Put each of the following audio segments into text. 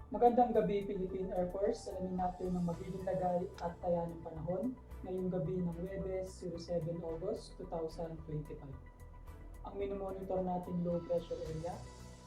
Magandang gabi, Philippine Air Force. Alamin natin ang magiging lagay at taya ng panahon ngayong gabi ng Huwebes, 07 August 2025. Ang minomonitor natin low pressure area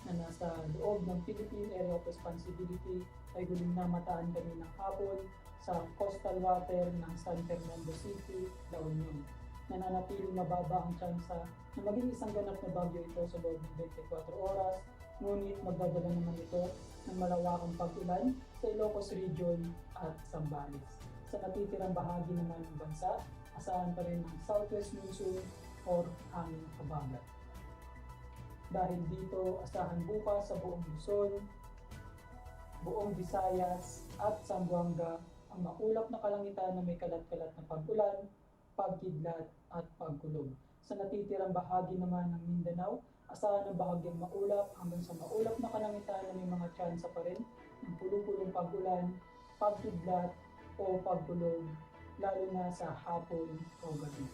na nasa loob ng Philippine Area of Responsibility ay huling namataan kaninang hapon sa coastal water ng San Fernando City, La Union. Nananatiling mababa ang tsansa na maging isang ganap na bagyo ito sa loob ng 24 oras, ngunit magdadala naman ito ng malawakang pag-ulan sa Ilocos Region at Zambales. Sa natitirang bahagi naman ng bansa, asahan pa rin ang southwest monsoon or hangin habagat. Dahil dito, asahan bukas sa buong Luzon, buong Visayas at Zamboanga ang maulap na kalangitan na may kalat-kalat na pag-ulan, pagkidlat at pagkulog. Sa natitirang bahagi naman ng Mindanao, asahan ang bahagyang maulap hanggang sa maulap na kalangitan na may mga tsansa pa rin ng pulupulong pag-ulan, pagkidlat o pagkulog, lalo na sa hapon o gabi.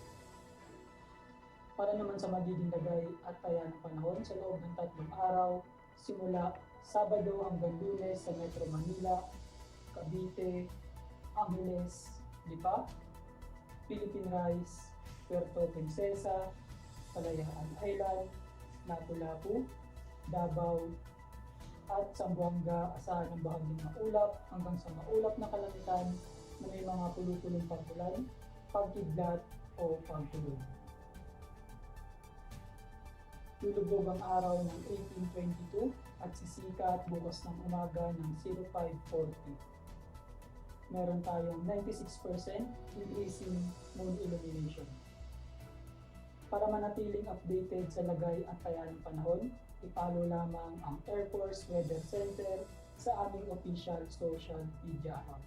Para naman sa magiging lagay at taya ng panahon sa loob ng 3 araw, simula Sabado hanggang Lunes sa Metro Manila, Cavite, Angeles, Lipa, Philippine Rice, Puerto Princesa, Kalayaan Island, Lapu-Lapu, Davao, at Zamboanga. Asahan ang bahagyang maulap hanggang sa maulap na kalangitan na may mga pulupulong pag-ulan, pagkidlat o pagkulog. Lulubog ang araw ng 1822 at sisikat bukas ng umaga ng 0540. Meron tayong 96% increasing moon illumination. Para manatiling updated sa lagay at taya ng panahon, i-follow lamang ang Air Force Weather Center sa aming official social media account.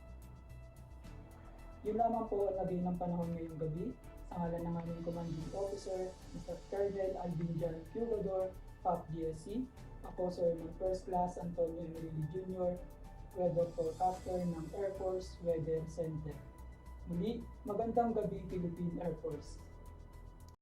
Yun lamang po ang lagay ng panahon ngayong gabi. Sa ngalan ng aming Commanding Officer, Mr. Colonel Albinjan Cugador, PAP GSC, ako Sir First Class Antonio Emerili Jr., Weather Forecaster ng Air Force Weather Center. Muli, magandang gabi Philippine Air Force.